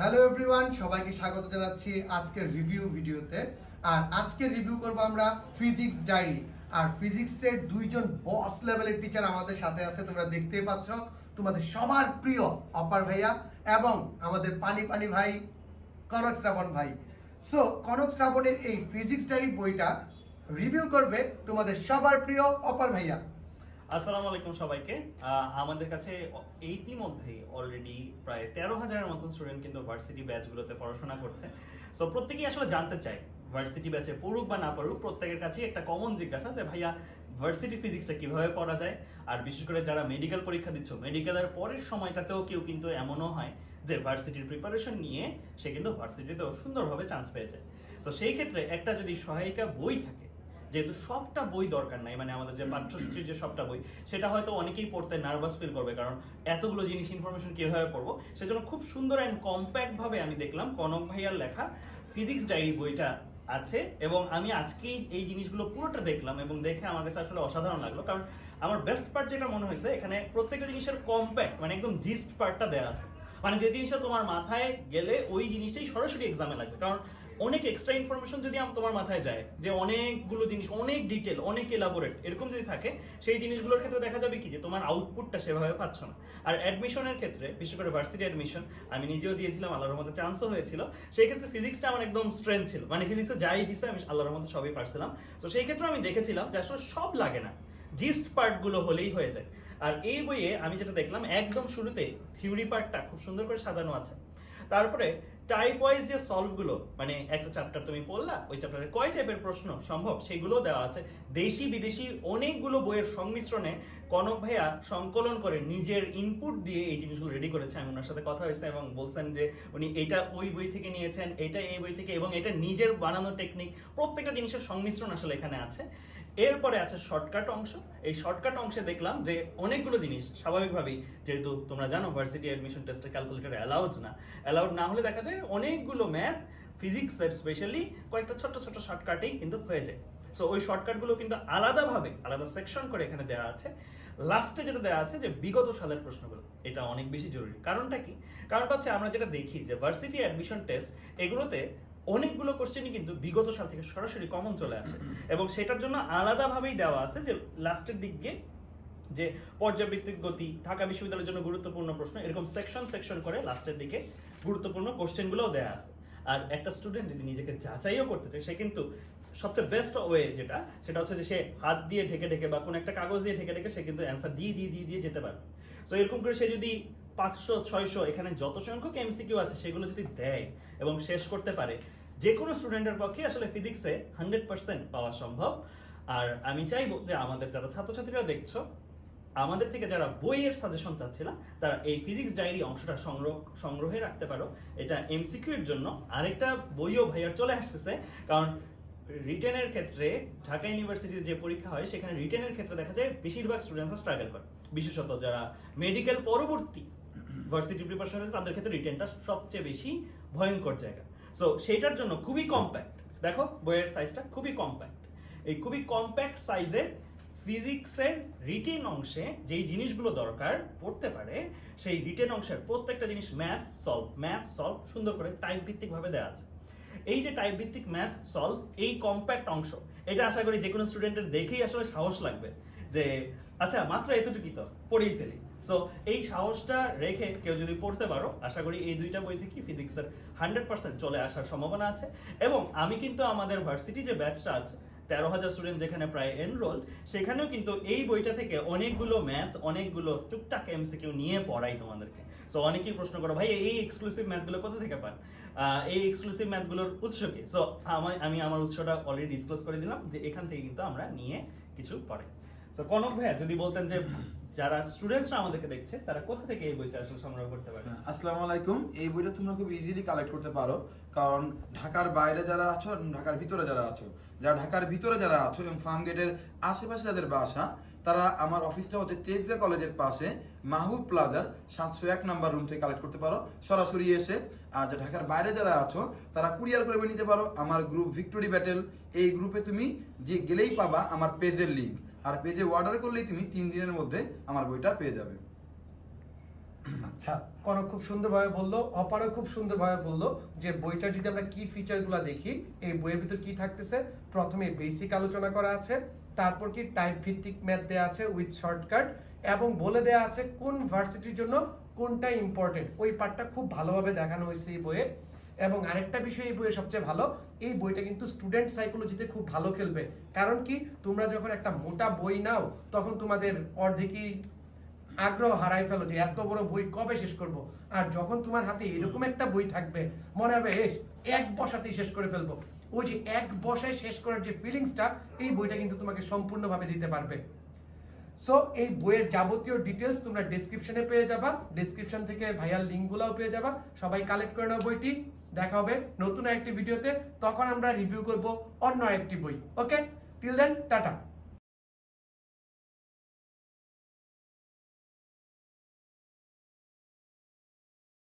Hello everyone, সবাইকে স্বাগত জানাচ্ছি আজকের রিভিউ ভিডিওতে। আর আজকে রিভিউ করব আমরা ফিজিক্স ডায়েরি। আর ফিজিক্সের দুইজন বস লেভেলের টিচার আমাদের সাথে আছে, তোমরা দেখতেই পাচ্ছ। তোমাদের সবার প্রিয় অপার ভাইয়া এবং আমাদের পানি পানি ভাই কনক শ্রাবণ ভাই। সো কনক শ্রাবণের এই ফিজিক্স ডায়েরি বইটা রিভিউ করবে তোমাদের সবার প্রিয় অপার ভাইয়া। আসসালামু আলাইকুম সবাইকে। আমাদের কাছে ইতিমধ্যেই অলরেডি প্রায় 13,000-এর মতন স্টুডেন্ট কিন্তু ভার্সিটি ব্যাচগুলোতে পড়াশোনা করছে। সো প্রত্যেকেই আসলে জানতে চায় ভার্সিটি ব্যাচে পড়ুক বা না পড়ুক, প্রত্যেকের কাছেই একটা কমন জিজ্ঞাসা যে ভাইয়া ভার্সিটি ফিজিক্সটা কিভাবে পড়া যায়। আর বিশেষ করে যারা মেডিকেল পরীক্ষা দিচ্ছ, মেডিকেলের পরের সময়টাতেও কেউ কিন্তু এমনও হয় যে ভার্সিটির প্রিপারেশন নিয়ে সে কিন্তু ভার্সিটিতেও সুন্দরভাবে চান্স পেয়ে যায়। তো সেই ক্ষেত্রে একটা যদি সহায়িকা বই থাকে, যেহেতু সবটা বই দরকার নাই, মানে আমাদের যে পাঠ্যসূচির যে সবটা বই সেটা হয়তো অনেকেই পড়তে নার্ভাস ফিল করবে, কারণ এতগুলো জিনিস ইনফরমেশন কিভাবে পড়বো। সেজন্য খুব সুন্দর অ্যান্ড কম্প্যাক্ট ভাবে আমি দেখলাম কনক ভাইয়ার লেখা ফিজিক্স ডায়েরি বইটা আছে। এবং আমি আজকেই এই জিনিসগুলো পুরোটা দেখলাম এবং দেখে আমার কাছে আসলে অসাধারণ লাগলো। কারণ আমার বেস্ট পার্ট যেটা মনে হয়েছে, এখানে প্রত্যেকটা জিনিসের কম্প্যাক্ট মানে একদম জিস্ট পার্টটা দেওয়া আছে। মানে যে জিনিসটা তোমার মাথায় গেলে ওই জিনিসটাই সরাসরি এক্সামে লাগবে। কারণ অনেক এক্সট্রা ইনফরমেশন যদি তোমার মাথায় যায়, যে অনেকগুলো জিনিস, অনেক ডিটেল, অনেক এলাবোরেট এরকম যদি থাকে, সেই জিনিসগুলোর ক্ষেত্রে দেখা যাবে কি যে তোমার আউটপুটটা সেভাবে পাচ্ছ না। আর অ্যাডমিশনের ক্ষেত্রে, বিশেষ করে ভার্সিটি অ্যাডমিশন, আমি নিজেও দিয়েছিলাম, আল্লাহর রহমতে চান্সও হয়েছিল। সেই ক্ষেত্রে ফিজিক্সটা আমার একদম স্ট্রেংথ ছিল, মানে ফিজিক্সে যাই দিছে আমি আল্লাহর রহমতে সবই পারছিলাম। তো সেই ক্ষেত্রে আমি দেখেছিলাম যে আসলে সব লাগে না, জিস্ট পার্টগুলো হলেই হয়ে যায়। আর এই বইয়ে আমি যেটা দেখলাম, একদম শুরুতে থিওরি পার্টটা খুব সুন্দর করে সাজানো আছে। তারপরে টাইপ ওয়াইজ যে সলভগুলো, মানে একটা চ্যাপ্টার তুমি পড়লা, ওই চ্যাপ্টারে কয় টাইপের প্রশ্ন সম্ভব সেগুলো দেওয়া আছে। দেশি বিদেশি অনেকগুলো বইয়ের সংমিশ্রণে কনক ভাইয়া সংকলন করে নিজের ইনপুট দিয়ে এই জিনিসগুলো রেডি করেছে। আমি ওনার সাথে কথা হয়েছে এবং বলছেন যে উনি এটা ওই বই থেকে নিয়েছেন, এটা এই বই থেকে, এবং এটা নিজের বানানো টেকনিক, প্রত্যেকটা জিনিসের সংমিশ্রণ আসলে এখানে আছে। এরপরে আছে শর্টকাট অংশ। এই শর্টকাট অংশে দেখলাম যে অনেকগুলো জিনিস স্বাভাবিকভাবেই, যেহেতু তোমরা জানো ভার্সিটি অ্যাডমিশন টেস্টে ক্যালকুলেটর অ্যালাউড না হলে দেখা যায় অনেকগুলো ম্যাথ, ফিজিক্স স্পেশালি কয়েকটা ছোট ছোট শর্টকাটেই কিন্তু হয়ে যায়। সো ওই শর্টকাটগুলো কিন্তু আলাদাভাবে আলাদা সেকশন করে এখানে দেওয়া আছে। লাস্টে যেটা দেওয়া আছে যে বিগত সালের প্রশ্নগুলো, এটা অনেক বেশি জরুরি। কারণটা কি? কারণটা হচ্ছে আমরা যেটা দেখি যে ভার্সিটি অ্যাডমিশন টেস্ট এগুলোতে অনেকগুলো কোশ্চেনই কিন্তু বিগত সাল থেকে সরাসরি কমন চলে আসে, এবং সেটার জন্য আলাদাভাবেই দেওয়া আছে যে লাস্টের দিক দিয়ে যে পর্যাবৃত্তিক গতি, ঢাকা বিশ্ববিদ্যালয়ের জন্য গুরুত্বপূর্ণ প্রশ্ন, এরকম সেকশন করে লাস্টের দিকে গুরুত্বপূর্ণ কোশ্চেনগুলোও দেওয়া আছে। আর একটা স্টুডেন্ট যদি নিজেকে যাচাইও করতে চায়, সে কিন্তু সবচেয়ে বেস্ট ওয়ে সেটা হচ্ছে যে সে হাত দিয়ে ঢেকে ঢেকে বা কোনো একটা কাগজ দিয়ে ঢেকে ঢেকে সে কিন্তু অ্যান্সার দিয়ে যেতে পারবে। সো এরকম করে সে যদি 500-600 এখানে যত সংখ্যক এমসিকিউ আছে সেগুলো যদি দেয় এবং শেষ করতে পারে, যে কোনো স্টুডেন্টের পক্ষে আসলে ফিজিক্সে 100% পাওয়া সম্ভব। আর আমি চাইবো যে আমাদের যারা ছাত্রছাত্রীরা দেখছো, আমাদের থেকে যারা বইয়ের সাজেশন চাচ্ছিল, তারা এই ফিজিক্স ডায়েরি অংশটা সংগ্রহে রাখতে পারো। এটা এমসিকিউ এর জন্য আরেকটা বইও ভাইয়ার চলে আসতেছে। কারণ রিটেনের ক্ষেত্রে ঢাকা ইউনিভার্সিটির যে পরীক্ষা হয়, সেখানে রিটেনের ক্ষেত্রে দেখা যায় বেশিরভাগ স্টুডেন্টসরা স্ট্রাগল করে, বিশেষত যারা মেডিকেল পরবর্তী ভার্সিটি প্রিপারেশন আছে তাদের ক্ষেত্রে রিটেনটা সবচেয়ে বেশি ভয়ঙ্কর জায়গা। সো সেইটার জন্য খুবই কম্প্যাক্ট, দেখো বইয়ের সাইজটা খুবই কম্প্যাক্ট। এই খুবই কম্প্যাক্ট সাইজে ফিজিক্সের রিটেন অংশে যেই জিনিসগুলো দরকার পড়তে পারে, সেই রিটেন অংশের প্রত্যেকটা জিনিস ম্যাথ সলভ সুন্দর করে টাইপ ভিত্তিক ভাবে দেওয়া আছে। এই যে টাইপ ভিত্তিক ম্যাথ সলভ, এই কম্প্যাক্ট অংশ, এটা আশা করি যে কোনো স্টুডেন্টের দেখেই আসলে সাহস লাগবে যে আচ্ছা মাত্র এতটুকুই তো পড়েই ফেলি। সো এই সাহসটা রেখে কেউ যদি পড়তে পারো, আশা করি এই দুইটা বই থেকে ফিজিক্সের 100% চলে আসার সম্ভাবনা আছে। এবং আমি কিন্তু আমাদের ভার্সিটি যে ব্যাচটা আছে, 13,000 স্টুডেন্ট যেখানে প্রায় এনরোল্ড, সেখানেও কিন্তু এই বইটা থেকে অনেকগুলো ম্যাথ, অনেকগুলো টুকটাক এমসিকিউ নিয়ে পড়াই তোমাদেরকে। সো অনেকেই প্রশ্ন করো, ভাই এই এক্সক্লুসিভ ম্যাথগুলো কোথা থেকে পান, এই এক্সক্লুসিভ ম্যাথগুলোর উৎস কি? সো আমি আমার উৎসটা অলরেডি ডিসক্লোজ করে দিলাম যে এখান থেকে কিন্তু আমরা নিয়ে কিছু পড়ে। সো কনক ভাইয়া যদি বলতেন যে যারা স্টুডেন্টসরা আমাদেরকে দেখছে, তারা কোথা থেকে এই বইটা আসলে সংগ্রহ করতে পারে? আসসালামু আলাইকুম। এই বইটা তোমরা খুব ইজিলি কালেক্ট করতে পারো, কারণ ঢাকার বাইরে যারা আছো, ঢাকার ভিতরে যারা আছো, ঢাকার ভিতরে যারা আছো এবং ফার্ম গেটের আশেপাশে যাদের বাসা, তারা আমার অফিসটা হচ্ছে তেজগা কলেজের পাশে মাহবুব প্লাজার 701 নাম্বার রুম থেকে কালেক্ট করতে পারো সরাসরি এসে। আর যে ঢাকার বাইরে যারা আছো, তারা কুরিয়ার করে নিতে পারো। আমার গ্রুপ ভিক্টোরি ব্যাটেল, এই গ্রুপে তুমি যে গেলেই পাবা আমার পেজের লিঙ্ক, আর পেজে অর্ডার করলেই তুমি 3 দিনের মধ্যে আমার বইটা পেয়ে যাবে। আচ্ছা, কনক খুব সুন্দরভাবে বললো, অপারও খুব সুন্দরভাবে বললো যে বইটা যদি আমরা কি ফিচারগুলো দেখি, এই বইয়ের ভিতর কি থাকতেছে। প্রথমে বেসিক আলোচনা করা আছে, তারপর কি টাইপ ভিত্তিক ম্যাথ দেওয়া আছে উইথ শর্টকাট, এবং বলে দেওয়া আছে কোন ভার্সিটির জন্য কোনটা ইম্পর্টেন্ট। ওই পার্টটা খুব ভালোভাবে দেখানো হয়েছে এই বইয়ে। এবং আরেকটা বিষয় এই বইয়ে সবচেয়ে ভালো, এই বইটা কিন্তু স্টুডেন্ট সাইকোলজিতে খুব ভালো খেলবে। কারণ কি, তোমরা যখন একটা মোটা বই নাও তখন তোমাদের অর্ধেকই আগ্রহ হারাই ফেলো যে এত বড় বই কবে শেষ করব। আর যখন তোমার হাতে এরকম একটা বই থাকবে, মনে হবে এক বসাতেই শেষ করে ফেলবো। ওই যে এক বসায় শেষ করার যে ফিলিংসটা, এই বইটা কিন্তু তোমাকে সম্পূর্ণভাবে দিতে পারবে। সো এই বইয়ের যাবতীয় ডিটেলস তোমরা ডেসক্রিপশনে পেয়ে যাবা, ডেসক্রিপশন থেকে ভাইয়ার লিঙ্কগুলোও পেয়ে যাবা। সবাই কালেক্ট করে নাও বইটি। দেখা হবে নতুন একটি ভিডিওতে, তখন আমরা রিভিউ করব অন্য একটি বই। ওকে, টিল দেন টাটা।